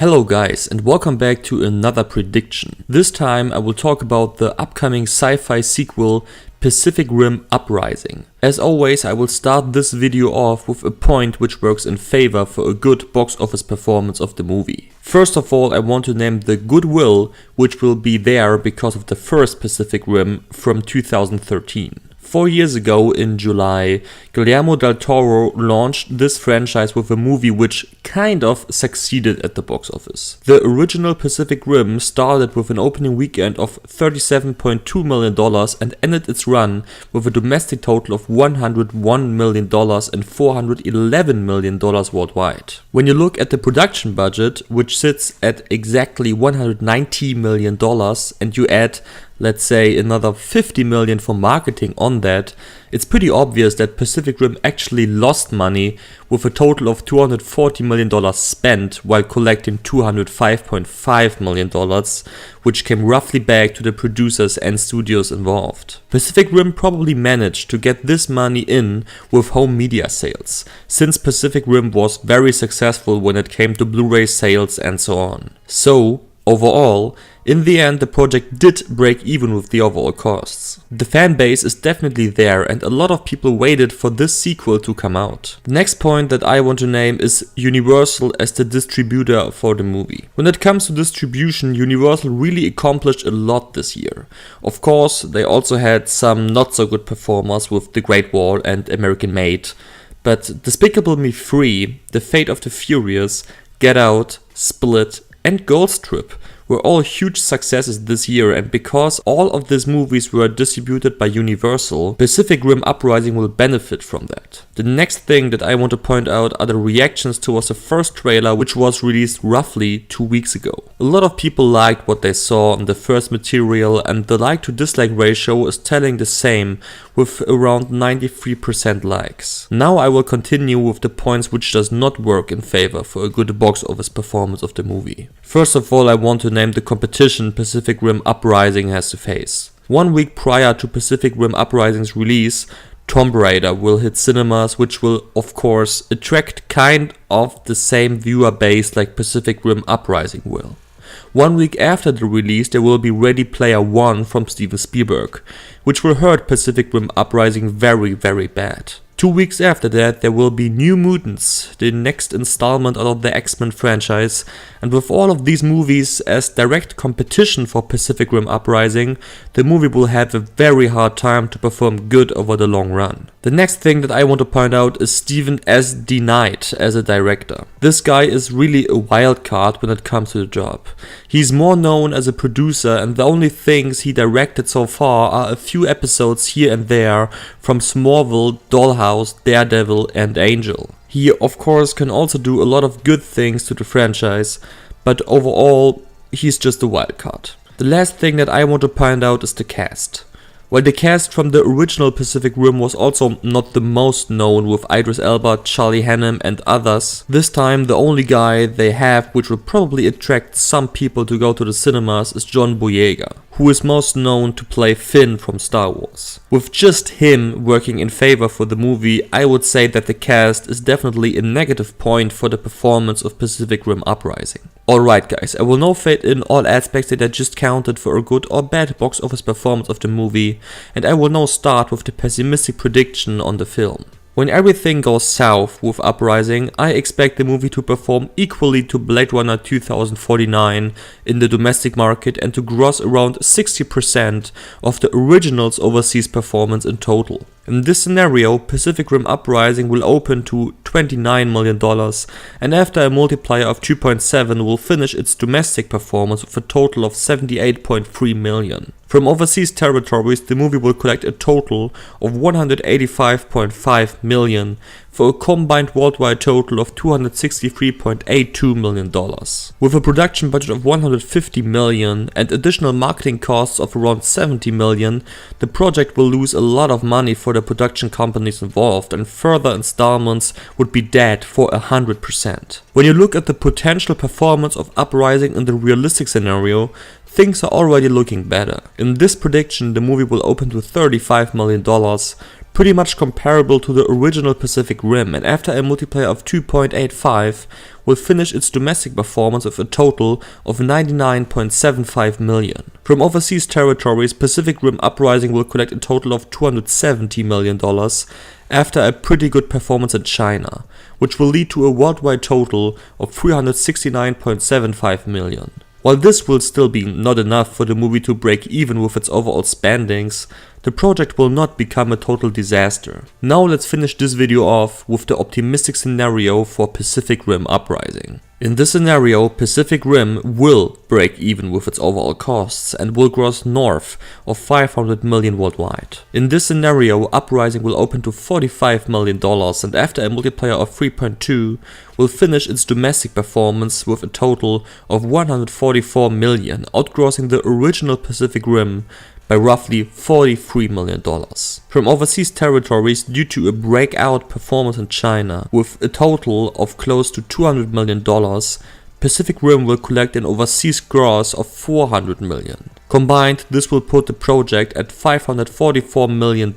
Hello guys, and welcome back to another prediction. This time I will talk about the upcoming sci-fi sequel Pacific Rim Uprising. As always, I will start this video off with a point which works in favor for a good box office performance of the movie. First of all, I want to name the goodwill which will be there because of the first Pacific Rim from 2013. 4 years ago in July, Guillermo del Toro launched this franchise with a movie which kind of succeeded at the box office. The original Pacific Rim started with an opening weekend of $37.2 million and ended its run with a domestic total of $101 million and $411 million worldwide. When you look at the production budget, which sits at exactly $190 million, and you add, let's say, another $50 million for marketing on that, it's pretty obvious that Pacific Rim actually lost money with a total of $240 million spent while collecting $205.5 million, which came roughly back to the producers and studios involved. Pacific Rim probably managed to get this money in with home media sales, since Pacific Rim was very successful when it came to Blu-ray sales and so on. So, overall, in the end, the project did break even with the overall costs. The fan base is definitely there and a lot of people waited for this sequel to come out. The next point that I want to name is Universal as the distributor for the movie. When it comes to distribution, Universal really accomplished a lot this year. Of course, they also had some not so good performers with The Great Wall and American Made, but Despicable Me 3, The Fate of the Furious, Get Out, Split and Ghost Trip were all huge successes this year, and because all of these movies were distributed by Universal, Pacific Rim Uprising will benefit from that. The next thing that I want to point out are the reactions towards the first trailer, which was released roughly 2 weeks ago. A lot of people liked what they saw in the first material, and the like to dislike ratio is telling the same, with around 93% likes. Now I will continue with the points which does not work in favor for a good box office performance of the movie. First of all, I want to name the competition Pacific Rim Uprising has to face. 1 week prior to Pacific Rim Uprising's release, Tomb Raider will hit cinemas, which will of course attract kind of the same viewer base like Pacific Rim Uprising will. 1 week after the release, there will be Ready Player One from Steven Spielberg, which will hurt Pacific Rim Uprising very bad. 2 weeks after that, there will be New Mutants, the next installment out of the X-Men franchise, and with all of these movies as direct competition for Pacific Rim Uprising, the movie will have a very hard time to perform good over the long run. The next thing that I want to point out is Steven S. D. Knight as a director. This guy is really a wild card when it comes to the job. He's more known as a producer, and the only things he directed so far are a few episodes here and there from Smallville, Dollhouse, Daredevil and Angel. He of course can also do a lot of good things to the franchise, but overall he's just a wild card. The last thing that I want to point out is the cast. While the cast from the original Pacific Rim was also not the most known with Idris Elba, Charlie Hunnam and others, this time the only guy they have which will probably attract some people to go to the cinemas is John Boyega, who is most known to play Finn from Star Wars. With just him working in favor for the movie, I would say that the cast is definitely a negative point for the performance of Pacific Rim Uprising. Alright guys, I will now fade in all aspects that I just counted for a good or bad box office performance of the movie, and I will now start with the pessimistic prediction on the film. When everything goes south with Uprising, I expect the movie to perform equally to Blade Runner 2049 in the domestic market and to gross around 60% of the original's overseas performance in total. In this scenario, Pacific Rim Uprising will open to $29 million and after a multiplier of 2.7 will finish its domestic performance with a total of $78.3 million. From overseas territories, the movie will collect a total of $185.5 million for a combined worldwide total of $263.82 million. With a production budget of $150 million and additional marketing costs of around $70 million, the project will lose a lot of money for the production companies involved, and further installments would be dead for 100%. When you look at the potential performance of Uprising in the realistic scenario, things are already looking better. In this prediction, the movie will open to $35 million, pretty much comparable to the original Pacific Rim, and after a multiplier of 2.85, will finish its domestic performance with a total of 99.75 million. From overseas territories, Pacific Rim Uprising will collect a total of $270 million after a pretty good performance in China, which will lead to a worldwide total of 369.75 million. While this will still be not enough for the movie to break even with its overall spendings, the project will not become a total disaster. Now let's finish this video off with the optimistic scenario for Pacific Rim Uprising. In this scenario, Pacific Rim will break even with its overall costs and will gross north of 500 million worldwide. In this scenario, Uprising will open to $45 million and after a multiplier of 3.2 will finish its domestic performance with a total of 144 million, outgrossing the original Pacific Rim by roughly $43 million. From overseas territories, due to a breakout performance in China with a total of close to $200 million, Pacific Rim will collect an overseas gross of $400 million. Combined, this will put the project at $544 million.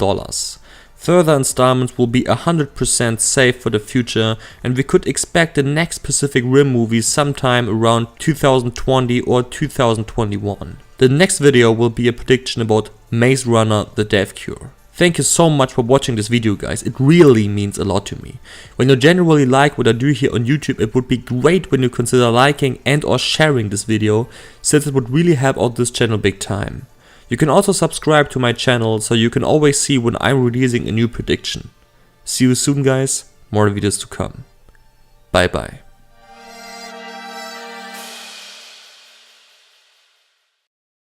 Further installments will be 100% safe for the future, and we could expect the next Pacific Rim movie sometime around 2020 or 2021. The next video will be a prediction about Maze Runner: The Death Cure. Thank you so much for watching this video, guys. It really means a lot to me. When you generally like what I do here on YouTube, it would be great when you consider liking and or sharing this video, since it would really help out this channel big time. You can also subscribe to my channel so you can always see when I'm releasing a new prediction. See you soon, guys. More videos to come. Bye bye.